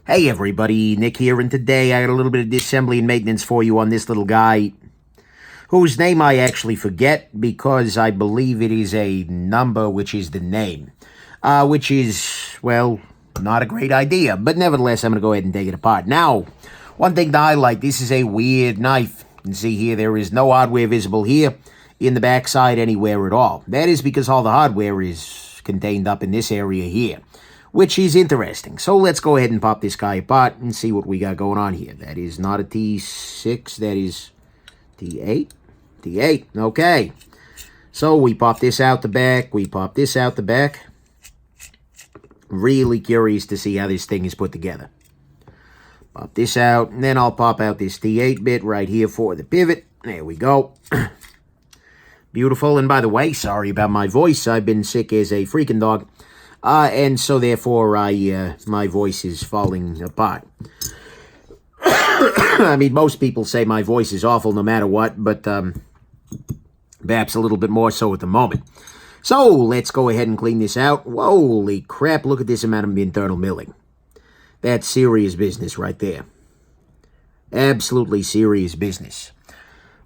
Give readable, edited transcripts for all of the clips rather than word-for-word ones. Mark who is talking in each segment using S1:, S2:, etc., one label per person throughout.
S1: Hey everybody, Nick here, and today I got a little bit of disassembly and maintenance for you on this little guy, whose name I actually forget because I believe it is a number which is the name, which is, well, not a great idea, but nevertheless I'm going to go ahead and take it apart. Now, one thing to highlight, this is a weird knife. You can see here there is no hardware visible here in the backside anywhere at all. That is because all the hardware is contained up in this area here, which is interesting. So let's go ahead and pop this guy apart and see what we got going on here. That is not a T6, that is T8. T8, okay. So we pop this out the back, we pop this out the back. Really curious to see how this thing is put together. Pop this out, and then I'll pop out this T8 bit right here for the pivot. There we go. Beautiful, and by the way, sorry about my voice. I've been sick as a freaking dog. And so therefore, my voice is falling apart. I mean, most people say my voice is awful no matter what, but perhaps a little bit more so at the moment. So let's go ahead and clean this out. Holy crap, look at this amount of internal milling. That's serious business right there. Absolutely serious business.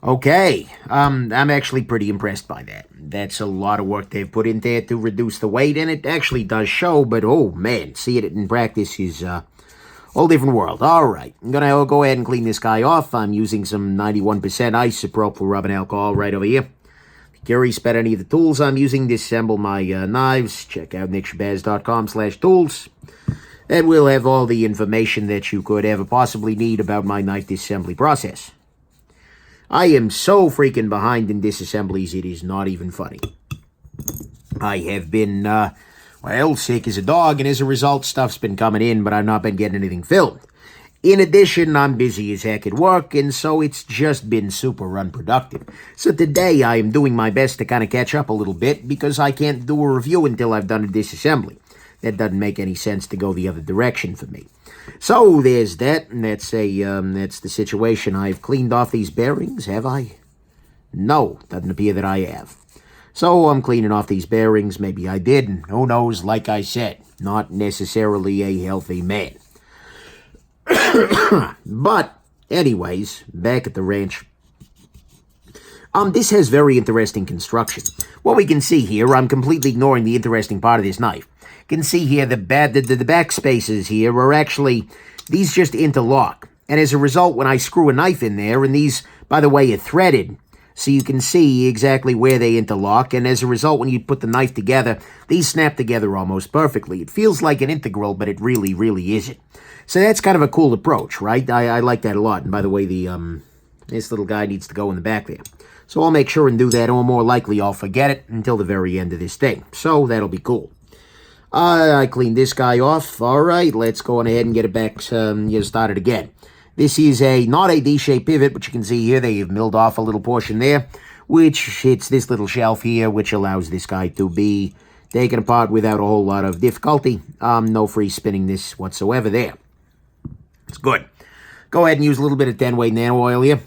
S1: Okay, I'm actually pretty impressed by that. That's a lot of work they've put in there to reduce the weight, and it actually does show, but oh man, seeing it in practice is a whole different world. Alright, I'm gonna go ahead and clean this guy off. I'm using some 91% isopropyl rubbing alcohol right over here. If you're curious about any of the tools I'm using to disassemble my knives, check out nickshabazz.com/tools. That will have all the information that you could ever possibly need about my knife disassembly process. I am so freaking behind in disassemblies, it is not even funny. I have been, well, sick as a dog, and as a result, stuff's been coming in, but I've not been getting anything filmed. In addition, I'm busy as heck at work, and so it's just been super unproductive. So today, I am doing my best to kind of catch up a little bit, because I can't do a review until I've done a disassembly. That doesn't make any sense to go the other direction for me. So there's that, and that's the situation. I've cleaned off these bearings, have I? No, doesn't appear that I have. So I'm cleaning off these bearings. Maybe I did, and who knows, like I said, not necessarily a healthy man. But anyways, back at the ranch. This has very interesting construction. What we can see here, I'm completely ignoring the interesting part of this knife. You can see here the back spaces here are actually, these just interlock. And as a result, when I screw a knife in there, and these, by the way, are threaded, so you can see exactly where they interlock, and as a result, when you put the knife together, these snap together almost perfectly. It feels like an integral, but it really, really isn't. So that's kind of a cool approach, right? I like that a lot. And by the way, this little guy needs to go in the back there. So I'll make sure and do that, or more likely I'll forget it until the very end of this thing. So that'll be cool. I cleaned this guy off. All right, let's go on ahead and get it back, get started again. This is not a D-shaped pivot, but you can see here they've milled off a little portion there, which hits this little shelf here, which allows this guy to be taken apart without a whole lot of difficulty. No free spinning this whatsoever there. It's good. Go ahead and use a little bit of 10-weight nano oil here.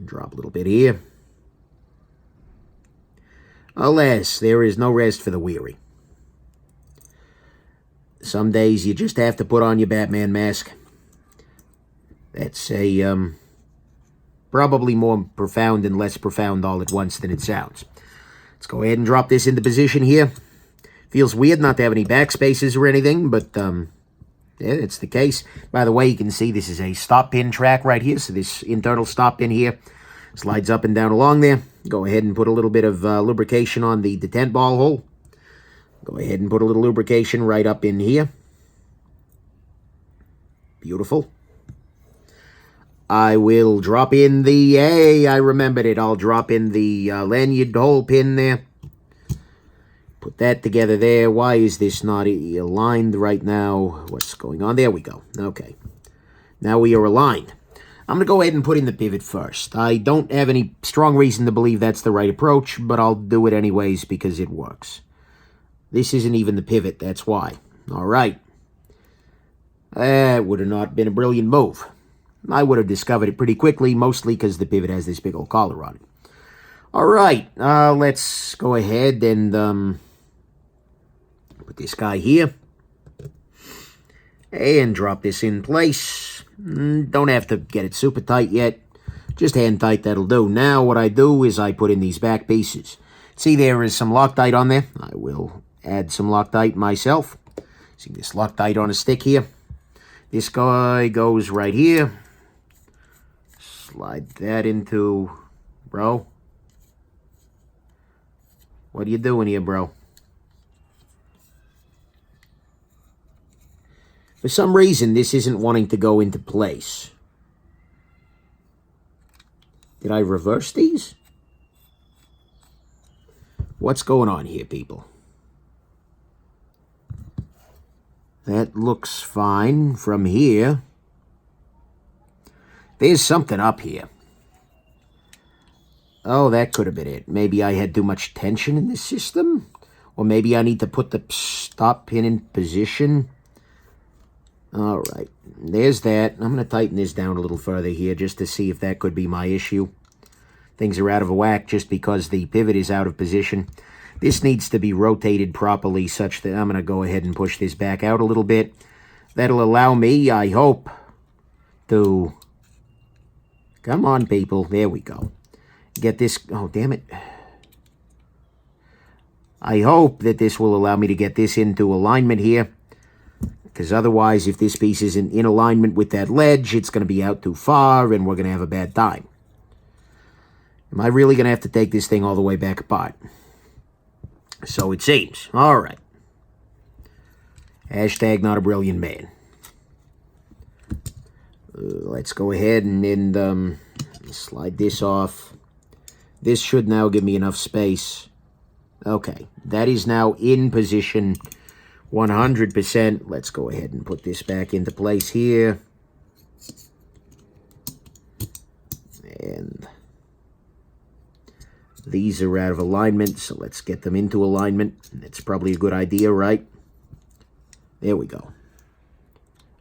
S1: Drop a little bit here. Alas, there is no rest for the weary. Some days you just have to put on your Batman mask. That's a, probably more profound and less profound all at once than it sounds. Let's go ahead and drop this into position here. Feels weird not to have any backspaces or anything, but, yeah, it's the case. By the way, you can see this is a stop pin track right here, so this internal stop pin here slides up and down along there. Go ahead and put a little bit of lubrication on the detent ball hole. Go ahead and put a little lubrication right up in here. Beautiful. I will drop in the, hey, I remembered it. I'll drop in the lanyard hole pin there. Put that together there. Why is this not aligned right now? What's going on? There we go. Okay. Now we are aligned. I'm going to go ahead and put in the pivot first. I don't have any strong reason to believe that's the right approach, but I'll do it anyways because it works. This isn't even the pivot, that's why. All right. That would have not been a brilliant move. I would have discovered it pretty quickly, mostly because the pivot has this big old collar on it. All right, let's go ahead and put this guy here. And drop this in place. Don't have to get it super tight yet. Just hand tight, that'll do. Now what I do is I put in these back pieces. See, there is some Loctite on there. I will add some Loctite myself. See this Loctite on a stick here. This guy goes right here. Slide that into... Bro? What are you doing here, bro? For some reason, this isn't wanting to go into place. Did I reverse these? What's going on here, people? That looks fine from here. There's something up here. Oh, that could have been it. Maybe I had too much tension in this system? Or maybe I need to put the stop pin in position. All right, there's that. I'm going to tighten this down a little further here just to see if that could be my issue. Things are out of whack just because the pivot is out of position. This needs to be rotated properly such that I'm going to go ahead and push this back out a little bit. That'll allow me, I hope, to... Come on, people. There we go. Get this... Oh, damn it. I hope that this will allow me to get this into alignment here. Because otherwise, if this piece isn't in alignment with that ledge, it's going to be out too far, and we're going to have a bad time. Am I really going to have to take this thing all the way back apart? So it seems. All right. Hashtag not a brilliant man. Let's go ahead and slide this off. This should now give me enough space. Okay, that is now in position 100%. Let's go ahead and put this back into place here. And these are out of alignment, so let's get them into alignment. That's probably a good idea, right? There we go.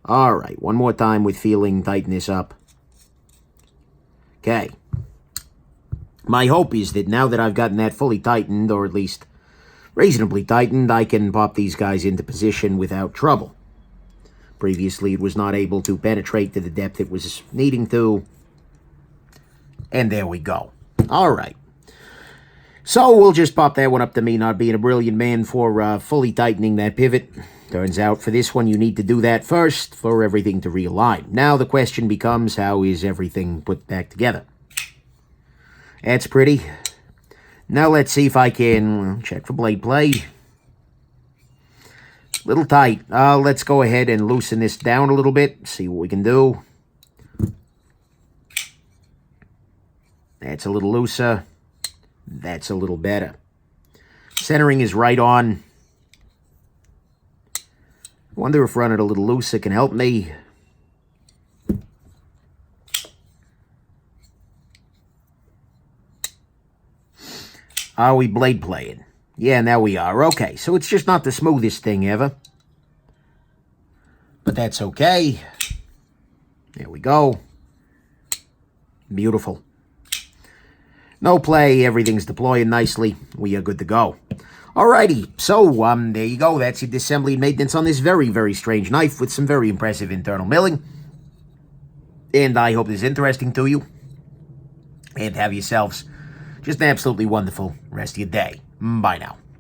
S1: All right, one more time with feeling, tighten this up. Okay. My hope is that now that I've gotten that fully tightened, or at least reasonably tightened, I can pop these guys into position without trouble. Previously, it was not able to penetrate to the depth it was needing to. And there we go. All right. So we'll just pop that one up to me not being a brilliant man for fully tightening that pivot. Turns out for this one, you need to do that first for everything to realign. Now the question becomes, how is everything put back together? That's pretty. Now let's see if I can check for blade play. Little tight. Let's go ahead and loosen this down a little bit. See what we can do. That's a little looser. That's a little better. Centering is right on. Wonder if running a little looser can help me. Are we blade playing? Yeah, now we are. Okay, so it's just not the smoothest thing ever. But that's okay. There we go. Beautiful. No play, everything's deploying nicely. We are good to go. Alrighty, so there you go. That's your disassembly and maintenance on this very, very strange knife with some very impressive internal milling. And I hope this is interesting to you. And have yourselves just an absolutely wonderful rest of your day. Bye now.